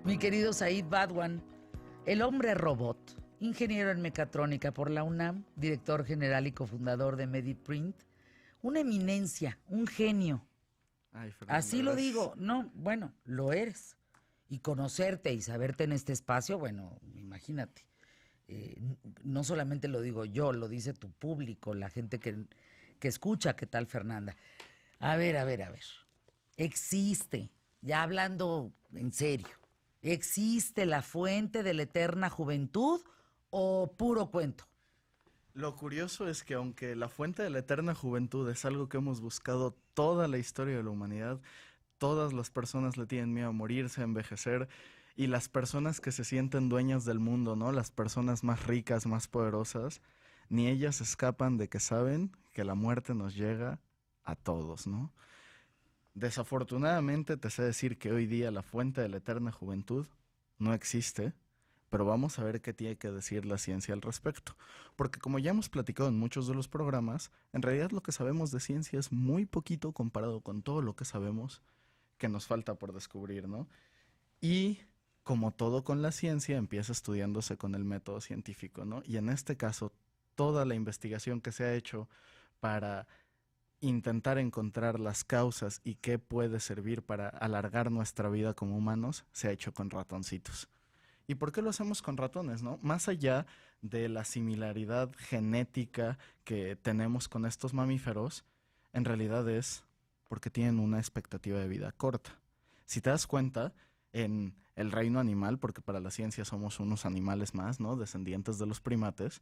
Mi querido Said Badwan, el hombre robot, ingeniero en mecatrónica por la UNAM, director general y cofundador de MediPrint, una eminencia, un genio. Ay, Fernanda, Así lo gracias. digo, no, bueno, lo eres. Y conocerte y saberte en este espacio, bueno, imagínate. No solamente lo digo yo, lo dice tu público, la gente que escucha. ¿Qué tal, Fernanda? A ver, a ver, a ver. Existe, ya hablando en serio, ¿existe la fuente de la eterna juventud o puro cuento? Lo curioso es que aunque la fuente de la eterna juventud es algo que hemos buscado toda la historia de la humanidad, todas las personas le tienen miedo a morirse, a envejecer, y las personas que se sienten dueñas del mundo, ¿no? Las personas más ricas, más poderosas, ni ellas escapan de que saben que la muerte nos llega a todos, ¿no? Desafortunadamente te sé decir que hoy día la fuente de la eterna juventud no existe, pero vamos a ver qué tiene que decir la ciencia al respecto. Porque como ya hemos platicado en muchos de los programas, en realidad lo que sabemos de ciencia es muy poquito comparado con todo lo que sabemos que nos falta por descubrir, ¿no? Y como todo con la ciencia, empieza estudiándose con el método científico, ¿no? Y en este caso, toda la investigación que se ha hecho para intentar encontrar las causas y qué puede servir para alargar nuestra vida como humanos, se ha hecho con ratoncitos. ¿Y por qué lo hacemos con ratones, no? Más allá de la similaridad genética que tenemos con estos mamíferos, en realidad es porque tienen una expectativa de vida corta. Si te das cuenta, en el reino animal, porque para la ciencia somos unos animales más, ¿no? Descendientes de los primates,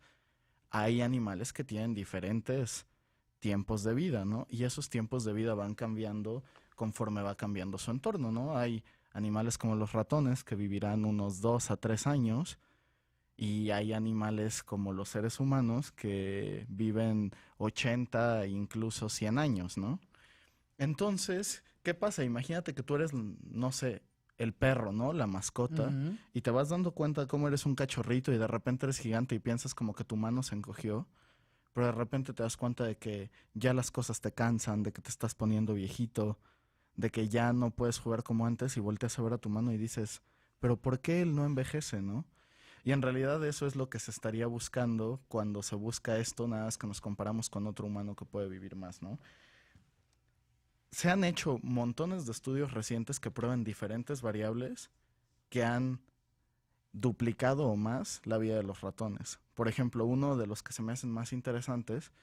hay animales que tienen diferentes tiempos de vida, ¿no? Y esos tiempos de vida van cambiando conforme va cambiando su entorno, ¿no? Hay animales como los ratones que vivirán unos 2 a 3 años y hay animales como los seres humanos que viven 80 e incluso 100 años, ¿no? Entonces, ¿qué pasa? Imagínate que tú eres, no sé, el perro, ¿no? La mascota, Ujú. y te vas dando cuenta de cómo eres un cachorrito y de repente eres gigante y piensas como que tu mano se encogió, pero de repente te das cuenta de que ya las cosas te cansan, de que te estás poniendo viejito, de que ya no puedes jugar como antes y volteas a ver a tu mano y dices, pero ¿por qué él no envejece, no? Y en realidad eso es lo que se estaría buscando cuando se busca esto, nada más que nos comparamos con otro humano que puede vivir más, ¿no? Se han hecho montones de estudios recientes que prueban diferentes variables que han duplicado o más la vida de los ratones. Por ejemplo, uno de los que se me hacen más interesantes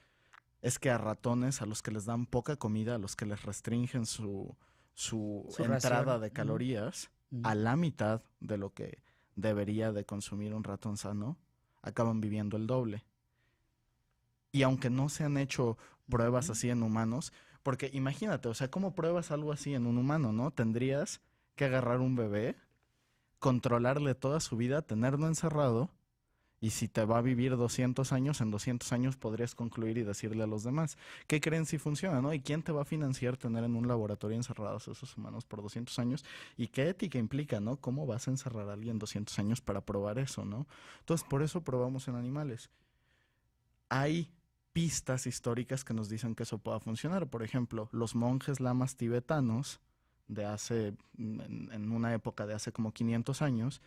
es que a ratones a los que les dan poca comida, a los que les restringen su Su entrada ración. de Ujú, calorías a ujú. la mitad de lo que debería de consumir un ratón sano, acaban viviendo el doble. Y aunque no se han hecho pruebas Ujú. así en humanos, porque imagínate, o sea, ¿cómo pruebas algo así en un humano, no? Tendrías que agarrar un bebé, controlarle toda su vida, tenerlo encerrado, y si te va a vivir 200 años, en 200 años podrías concluir y decirle a los demás, ¿qué creen si funciona, no? ¿Y quién te va a financiar tener en un laboratorio encerrados a esos humanos por 200 años? ¿Y qué ética implica, no? ¿Cómo vas a encerrar a alguien 200 años para probar eso, no? Entonces, por eso probamos en animales. Hay pistas históricas que nos dicen que eso pueda funcionar. Por ejemplo, los monjes lamas tibetanos de hace, en una época de hace como 500 años,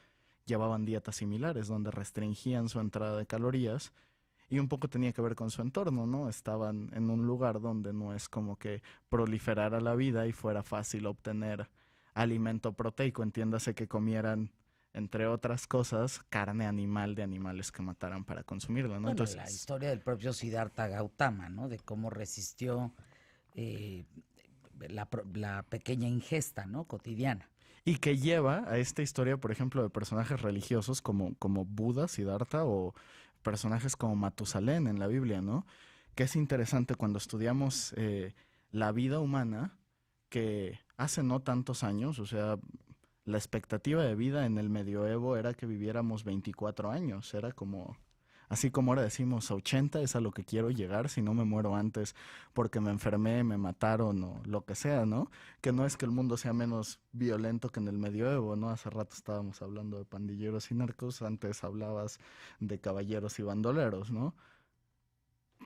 llevaban dietas similares donde restringían su entrada de calorías y un poco tenía que ver con su entorno, ¿no? Estaban en un lugar donde no es como que proliferara la vida y fuera fácil obtener alimento proteico, entiéndase que comieran, entre otras cosas, carne animal de animales que mataran para consumirla, ¿no? Bueno, la Entonces, historia del propio Siddhartha Gautama, ¿no? De cómo resistió eh, la pequeña ingesta, ¿no? Cotidiana. y que lleva a esta historia, por ejemplo, de personajes religiosos como Buda, Siddhartha o personajes como Matusalén en la Biblia, ¿no? Que es interesante cuando estudiamos la vida humana, que hace no tantos años, o sea, la expectativa de vida en el medioevo era que viviéramos 24 años, era como, así como ahora decimos, a 80 es a lo que quiero llegar si no me muero antes porque me enfermé, me mataron o lo que sea, ¿no? Que no es que el mundo sea menos violento que en el medioevo, ¿no? Hace rato estábamos hablando de pandilleros y narcos, antes hablabas de caballeros y bandoleros, ¿no?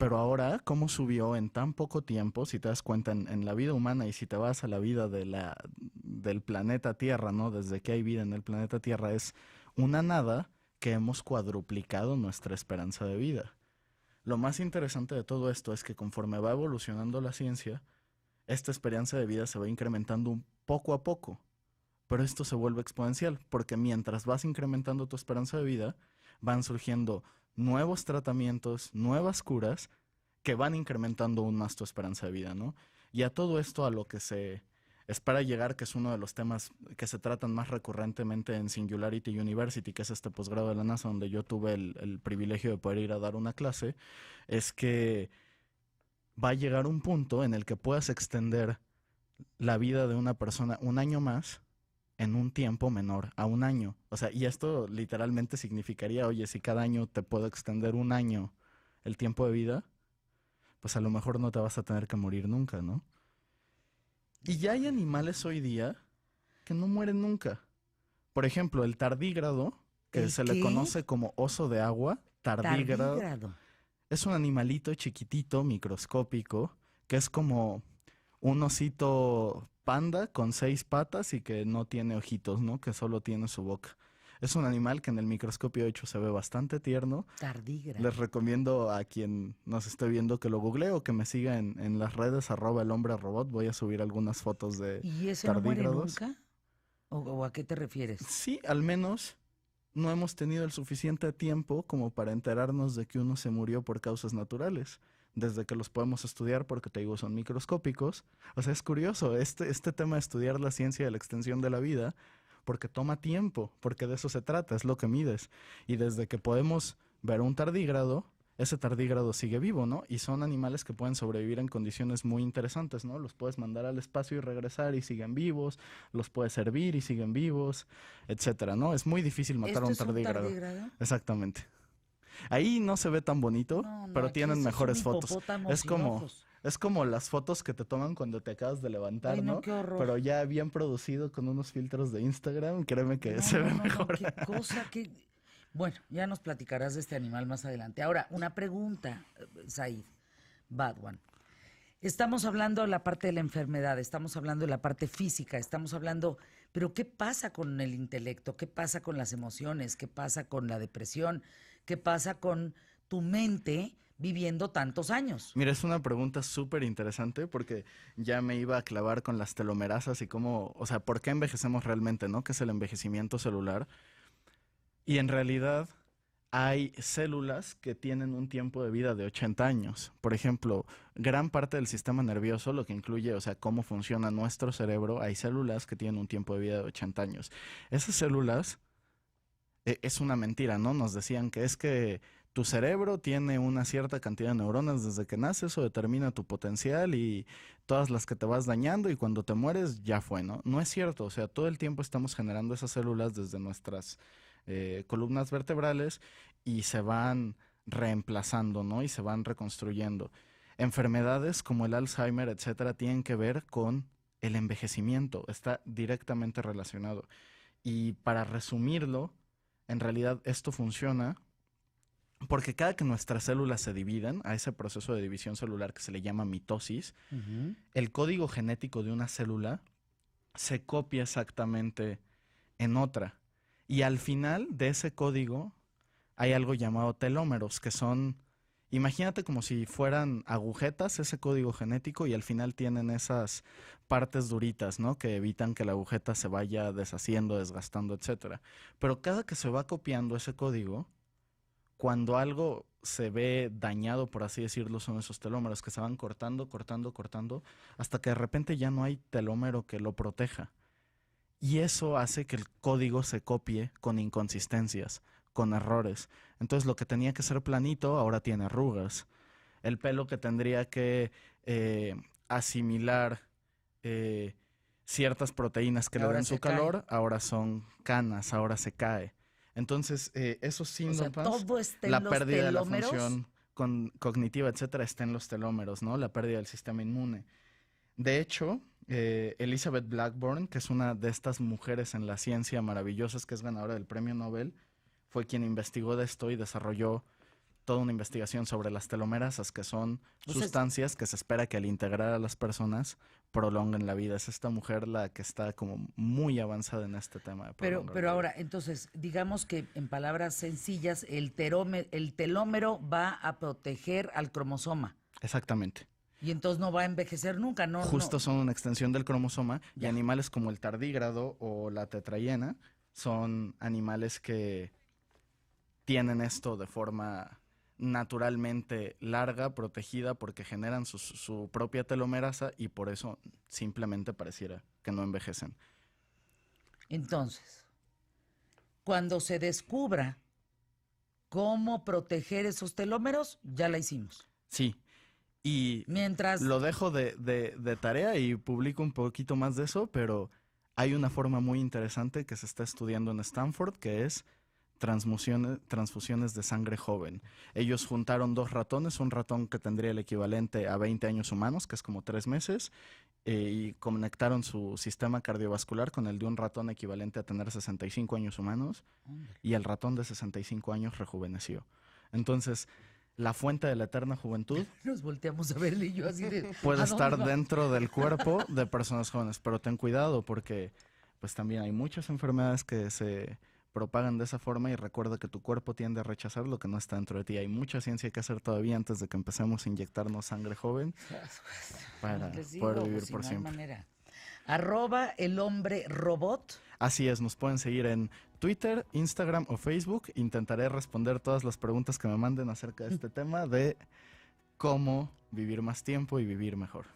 Pero ahora, ¿cómo subió en tan poco tiempo? Si te das cuenta en la vida humana y si te vas a la vida del planeta Tierra, ¿no? Desde que hay vida en el planeta Tierra, es una nada que hemos cuadruplicado nuestra esperanza de vida. Lo más interesante de todo esto es que conforme va evolucionando la ciencia, esta esperanza de vida se va incrementando poco a poco. Pero esto se vuelve exponencial, porque mientras vas incrementando tu esperanza de vida, van surgiendo nuevos tratamientos, nuevas curas, que van incrementando aún más tu esperanza de vida, ¿no? Y a todo esto a lo que se espera llegar, que es uno de los temas que se tratan más recurrentemente en Singularity University, que es este posgrado de la NASA, donde yo tuve el privilegio de poder ir a dar una clase, es que va a llegar un punto en el que puedas extender la vida de una persona un año más en un tiempo menor a un año. O sea, y esto literalmente significaría, oye, si cada año te puedo extender un año el tiempo de vida, pues a lo mejor no te vas a tener que morir nunca, ¿no? Y ya hay animales hoy día que no mueren nunca. Por ejemplo, el tardígrado, que ¿El se le qué? conoce como oso de agua, tardígrado, Tardígrado. es un animalito chiquitito, microscópico, que es como un osito panda con 6 patas y que no tiene ojitos, ¿no? Que solo tiene su boca. Es un animal que en el microscopio, de hecho, se ve bastante tierno. Tardígrado. Les recomiendo a quien nos esté viendo que lo googlee o que me siga en las redes @elhombrerobot. Voy a subir algunas fotos de ¿Y ese no muere tardígrados. nunca? ¿O a qué te refieres? Sí, al menos no hemos tenido el suficiente tiempo como para enterarnos de que uno se murió por causas naturales. Desde que los podemos estudiar, porque te digo, son microscópicos. O sea, es curioso este tema de estudiar la ciencia de la extensión de la vida, porque toma tiempo, porque de eso se trata, es lo que mides. Y desde que podemos ver un tardígrado, ese tardígrado sigue vivo, ¿no? Y son animales que pueden sobrevivir en condiciones muy interesantes, ¿no? Los puedes mandar al espacio y regresar y siguen vivos, los puedes hervir y siguen vivos, etcétera, ¿no? Es muy difícil matar a ¿Esto un es un tardígrado. tardígrado? Exactamente. Ahí no se ve tan bonito, No, no, pero aquí tienen ese es un mejores fotos. hipopótamo Es sin como, ojos. es como las fotos que te toman cuando te acabas de Ay, levantar, no, ¿no? qué horror. Pero ya bien producido con unos filtros de Instagram, créeme que No, se no, ve no, no, mejor. qué cosa, qué... Bueno, ya nos platicarás de este animal más adelante. Ahora, una pregunta, Said, bad one. Estamos hablando de la parte de la enfermedad, estamos hablando de la parte física, estamos hablando, pero ¿qué pasa con el intelecto? ¿Qué pasa con las emociones? ¿Qué pasa con la depresión? ¿Qué pasa con tu mente viviendo tantos años? Mira, es una pregunta súper interesante porque ya me iba a clavar con las telomerasas y cómo, o sea, ¿por qué envejecemos realmente, no? ¿Qué es el envejecimiento celular? Y en realidad hay células que tienen un tiempo de vida de 80 años. Por ejemplo, gran parte del sistema nervioso, lo que incluye, o sea, cómo funciona nuestro cerebro, hay células que tienen un tiempo de vida de 80 años. Esas células es una mentira, ¿no? Nos decían que es que tu cerebro tiene una cierta cantidad de neuronas desde que naces, eso determina tu potencial y todas las que te vas dañando y cuando te mueres ya fue, ¿no? No es cierto, o sea, todo el tiempo estamos generando esas células desde nuestras columnas vertebrales y se van reemplazando, ¿no? Y se van reconstruyendo. Enfermedades como el Alzheimer, etcétera, tienen que ver con el envejecimiento, está directamente relacionado. Y para resumirlo, en realidad esto funciona porque cada que nuestras células se dividen, a ese proceso de división celular que se le llama mitosis, el código genético de una célula se copia exactamente en otra. Y al final de ese código hay algo llamado telómeros, que son, imagínate como si fueran agujetas ese código genético y al final tienen esas partes duritas, ¿no? Que evitan que la agujeta se vaya deshaciendo, desgastando, etcétera. Pero cada que se va copiando ese código, cuando algo se ve dañado, por así decirlo, son esos telómeros que se van cortando, cortando, cortando, hasta que de repente ya no hay telómero que lo proteja. Y eso hace que el código se copie con inconsistencias, con errores. Entonces lo que tenía que ser planito ahora tiene arrugas. El pelo que tendría que asimilar ciertas proteínas que le Ahora den se su cae. calor, ahora son canas, ahora se cae. Entonces, esos O sea, síntomas, todo está la en los pérdida de la telómeros. función cognitiva, etcétera, está en los telómeros, ¿no? La pérdida del sistema inmune. De hecho, Elizabeth Blackburn, que es una de estas mujeres en la ciencia maravillosas, que es ganadora del premio Nobel, fue quien investigó de esto y desarrolló toda una investigación sobre las telomerasas, que son O sea, sustancias que se espera que al integrar a las personas prolonguen la vida. Es esta mujer la que está como muy avanzada en este tema de prolongar la pero vida. ahora, entonces, digamos que en palabras sencillas, el telómero va a proteger al cromosoma Exactamente. y entonces no va a envejecer nunca, no, Justo no. son una extensión del cromosoma y Ya. animales como el tardígrado o la tetrayena son animales que tienen esto de forma naturalmente larga, protegida, porque generan su propia telomerasa y por eso simplemente pareciera que no envejecen. Entonces, cuando se descubra cómo proteger esos telómeros, ya la hicimos. Sí, y Mientras, lo dejo de tarea y publico un poquito más de eso, pero hay una forma muy interesante que se está estudiando en Stanford, que es transfusiones de sangre joven. Ellos juntaron 2 ratones, un ratón que tendría el equivalente a 20 años humanos, que es como 3 meses, y conectaron su sistema cardiovascular con el de un ratón equivalente a tener 65 años humanos, y el ratón de 65 años rejuveneció. Entonces, la fuente de la eterna juventud nos volteamos a verle y yo así de... puede ¿a dónde estar va? dentro del cuerpo de personas jóvenes, pero ten cuidado porque pues también hay muchas enfermedades que se propagan de esa forma y recuerda que tu cuerpo tiende a rechazar lo que no está dentro de ti. Hay mucha ciencia que hacer todavía antes de que empecemos a inyectarnos sangre joven para Les digo, poder vivir pues, si por no hay siempre. manera. @el hombre robot. Así es, nos pueden seguir en Twitter, Instagram o Facebook. Intentaré responder todas las preguntas que me manden acerca de este tema de cómo vivir más tiempo y vivir mejor.